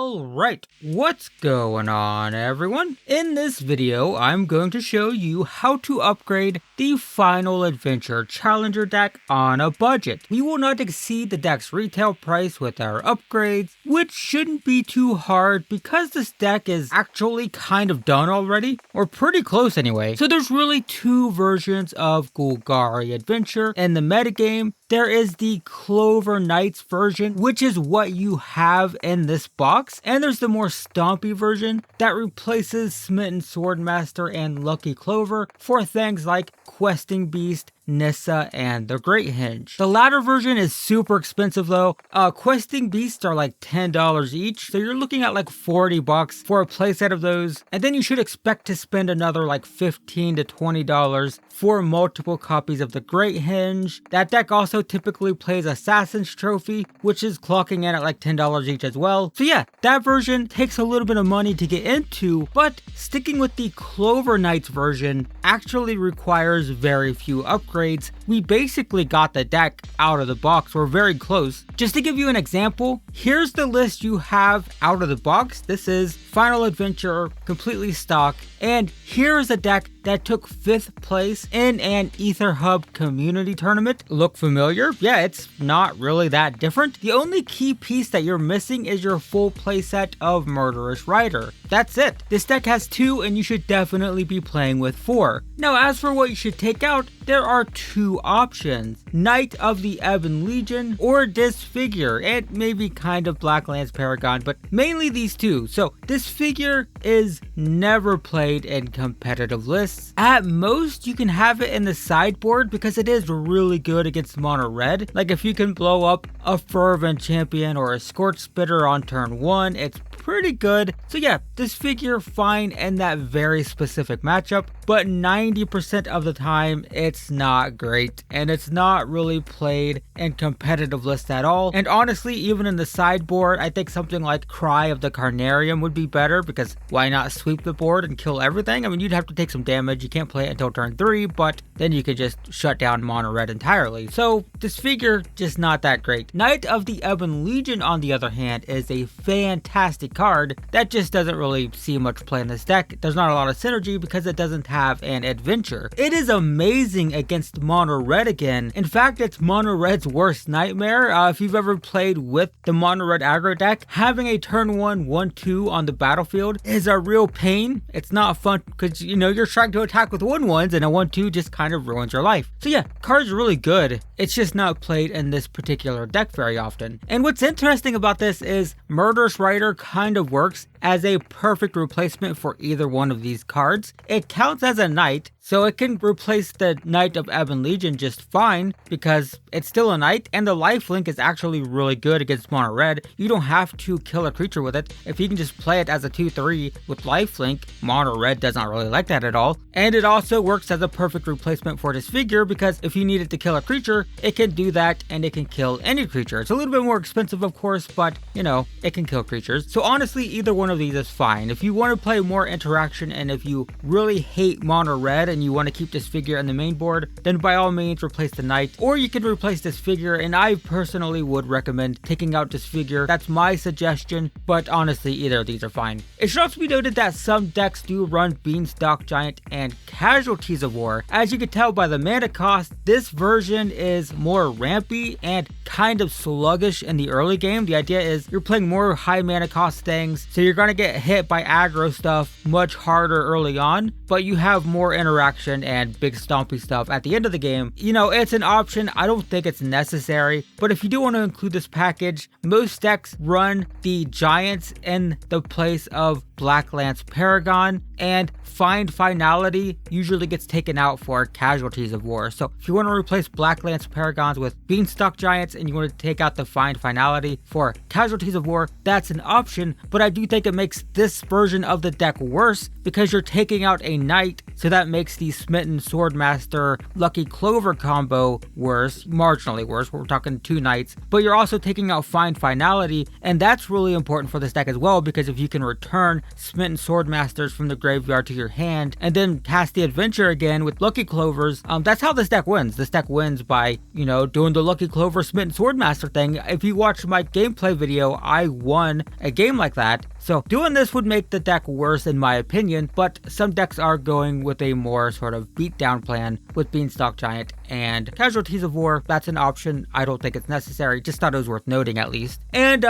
Alright, what's going on everyone? In this video, I'm going to show you how to upgrade the Final Adventure Challenger deck on a budget. We will not exceed the deck's retail price with our upgrades, which shouldn't be too hard because this deck is actually kind of done already, or pretty close anyway. So there's really two versions of Golgari Adventure in the metagame. There is the Clover Knights version, which is what you have in this box, and there's the more stompy version that replaces Smitten Swordmaster and Lucky Clover for things like Questing Beast, Nissa, and the Great Hinge. The latter version is super expensive though. Questing Beasts are like $10 each, so you're looking at like 40 bucks for a playset of those, and then you should expect to spend another like $15 to $20 for multiple copies of the Great Hinge. That deck also typically plays Assassin's Trophy, which is clocking in at like $10 each as well. So yeah, that version takes a little bit of money to get into, but sticking with the Clover Knights version actually requires very few upgrades. We basically got the deck out of the box. We're very close. Just to give you an example, here's the list you have out of the box. This is Final Adventure, completely stock, and here's a deck that took 5th place in an Ether Hub community tournament. Look familiar? Yeah, it's not really that different. The only key piece that you're missing is your full playset of Murderous Rider. That's it. This deck has 2 and you should definitely be playing with 4. Now as for what you should take out, there are 2 options. Knight of the Ebon Legion or Disfigure, and maybe kind of Blacklands Paragon, but mainly these two. So Disfigure is never played in competitive lists. At most you can have it in the sideboard because it is really good against mono red. Like if you can blow up a Fervent Champion or a Scorch Spitter on turn 1, it's pretty good. So yeah, Disfigure fine in that very specific matchup, but 90% of the time it's not great and it's not really played in competitive lists at all. And honestly, even in the sideboard, I think something like Cry of the Carnarium would be better, because why not sweep the board and kill everything? I mean, you'd have to take some damage. You can't play it until turn 3, but then you could just shut down mono red entirely. So Disfigure, just not that great. Knight of the Ebon Legion, on the other hand, is a fantastic card that just doesn't really see much play in this deck. There's not a lot of synergy because it doesn't have an adventure. It is amazing against mono red again. In fact, it's mono red's worst nightmare. If you've ever played with the mono red aggro deck, having a turn 1 1/2 on the battlefield is a real pain. It's not fun because you know you're trying to attack with 1/1s and a 1/2 just kind of ruins your life. So yeah, card's really good. It's just not played in this particular deck very often. And what's interesting about this is Murderous Rider kind of works as a perfect replacement for either one of these cards. It counts as a knight, so it can replace the Knight of Ebon Legion just fine because it's still a knight, and the lifelink is actually really good against mono red. You don't have to kill a creature with it. If you can just play it as a 2/3 with lifelink, mono red does not really like that at all. And it also works as a perfect replacement for Disfigure because if you needed to kill a creature, it can do that and it can kill any creature. It's a little bit more expensive of course, but you know, it can kill creatures. So honestly, either one of these is fine. If you want to play more interaction and if you really hate mono red and you want to keep Disfigure in the main board, then by all means replace the knight, or you can replace Disfigure, and I personally would recommend taking out Disfigure. That's my suggestion, but honestly either of these are fine. It should also be noted that some decks do run Beanstalk Giant and Casualties of War. As you can tell by the mana cost, this version is more rampy and kind of sluggish in the early game. The idea is you're playing more high mana cost things, so you're going to get hit by aggro stuff much harder early on, but you have more interaction and big stompy stuff at the end of the game. You know, it's an option. I don't think it's necessary, but if you do want to include this package, most decks run the giants in the place of Blacklands Paragon, and Find Finality usually gets taken out for Casualties of War. So if you want to replace Blacklands Paragons with Beanstalk Giants and you want to take out the Find Finality for Casualties of War, that's an option, but I do think it makes this version of the deck worse because you're taking out a knight, so that makes the Smitten Swordmaster Lucky Clover combo worse, marginally worse. We're talking 2 knights, but you're also taking out Find Finality, and that's really important for this deck as well, because if you can return Smitten Swordmasters from the graveyard to your hand and then cast the adventure again with Lucky Clovers, that's how this deck wins. This deck wins by, doing the Lucky Clover Smitten Swordmaster thing. If you watch my gameplay video, I won a game like that. So doing this would make the deck worse in my opinion, but some decks are going with a more sort of beatdown plan with Beanstalk Giant and Casualties of War. That's an option. I don't think it's necessary, just thought it was worth noting at least. And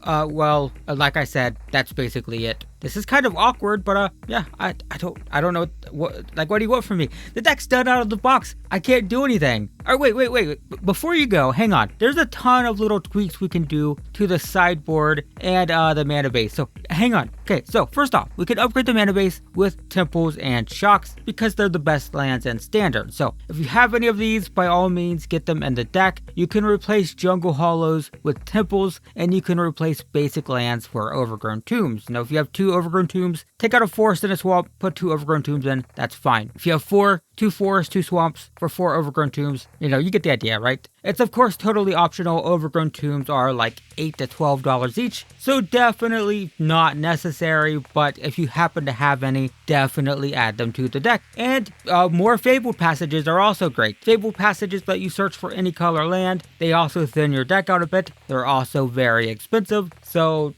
well, like I said, that's basically it. This is kind of awkward, but yeah, I don't know what do you want from me? The deck's done out of the box. I can't do anything. All right, wait. Before you go, hang on. There's a ton of little tweaks we can do to the sideboard and the mana base. So hang on. Okay, so first off, we can upgrade the mana base with Temples and Shocks because they're the best lands in Standard. So if you have any of these, by all means, get them in the deck. You can replace Jungle Hollows with Temples, and you can replace basic lands for Overgrown Tombs. If you have 2 Overgrown Tombs, take out a forest and a swamp, put 2 Overgrown Tombs in, that's fine. If you have 2 forests, 2 swamps for 4 Overgrown Tombs, you get the idea, right? It's of course totally optional. Overgrown Tombs are like $8 to $12 each, so definitely not necessary, but if you happen to have any, definitely add them to the deck. And more Fabled Passages are also great. Fabled Passages let you search for any color land. They also thin your deck out a bit. They're also very expensive, so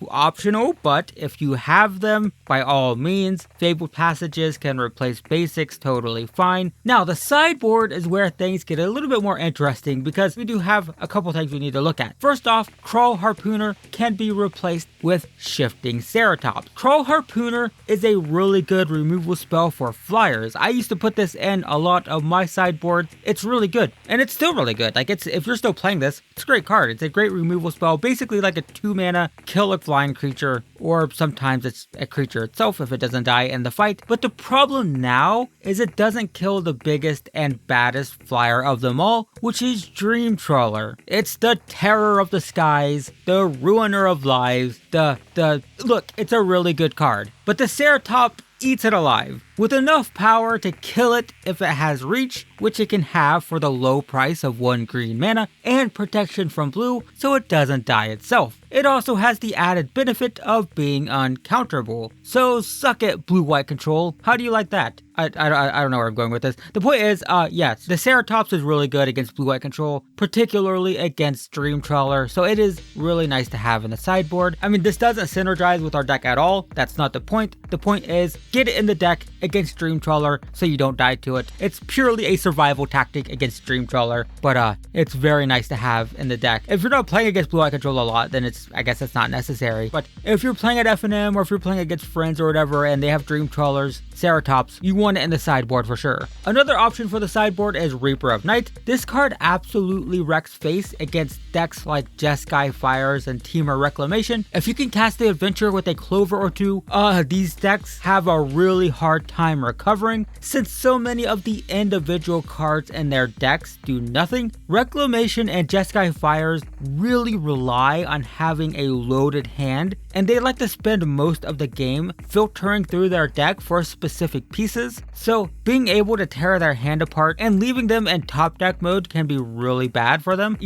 optional, but if you have them, by all means. Fabled Passages can replace basics totally fine. Now the sideboard is where things get a little bit more interesting because we do have a couple things we need to look at. First off, Crawl Harpooner can be replaced with Shifting Ceratops. Crawl Harpooner is a really good removal spell for flyers. I used to put this in a lot of my sideboard. It's really good, and it's still really good. Like, if you're still playing this, it's a great card. It's a great removal spell, basically like a 2 mana kill a flying creature, or sometimes it's a creature itself if it doesn't die in the fight. But the problem now is it doesn't kill the biggest and baddest flyer of them all, which is Dream Trawler. It's the terror of the skies, the ruiner of lives, look, it's a really good card. But the Ceratop eats it alive, with enough power to kill it if it has reach, which it can have for the low price of 1 green mana, and protection from blue so it doesn't die itself. It also has the added benefit of being uncounterable. So suck it, blue-white control. How do you like that? I don't know where I'm going with this. The point is, yes, the Ceratops is really good against blue-white control, particularly against Dream Trawler, so it is really nice to have in the sideboard. I mean, this doesn't synergize with our deck at all. That's not the point. The point is, get it in the deck against Dream Trawler so you don't die to it. It's purely a survival tactic against Dream Trawler, but it's very nice to have in the deck. If you're not playing against blue-white control a lot, then I guess it's not necessary. But if you're playing at FNM, or if you're playing against friends or whatever, and they have Dream Trawlers, Ceratops, you want it in the sideboard for sure. Another option for the sideboard is Reaper of Night. This card absolutely wrecks face against decks like Jeskai Fires and Temur Reclamation. If you can cast the adventure with a Clover or 2, these decks have a really hard time recovering. Since so many of the individual cards in their decks do nothing, Reclamation and Jeskai Fires really rely on having a loaded hand, and they like to spend most of the game filtering through their deck for specific pieces. So being able to tear their hand apart and leaving them in top deck mode can be really bad for them.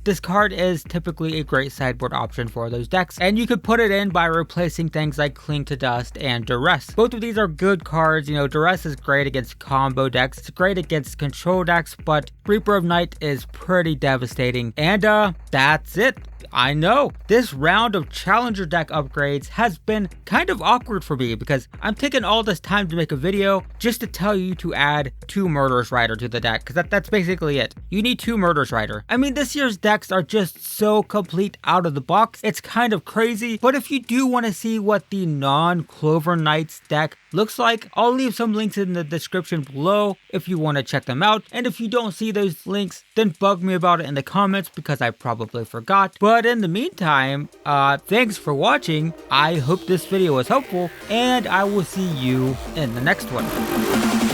This card is typically a great sideboard option for those decks, and you could put it in by replacing things like Cling to Dust and Duress. Both of these are good cards. Duress is great against combo decks, it's great against control decks, but Reaper of Night is pretty devastating. And that's it. I know, this round of Challenger deck upgrades has been kind of awkward for me because I'm taking all this time to make a video just to tell you to add 2 Murderous Rider to the deck, because that's basically it. You need 2 Murderous Rider. I mean, this year's decks are just so complete out of the box, it's kind of crazy, but if you do want to see what the non-Clover Knights deck looks like, I'll leave some links in the description below if you want to check them out, and if you don't see those links, then bug me about it in the comments because I probably forgot. But in the meantime, thanks for watching. I hope this video was helpful, and I will see you in the next one.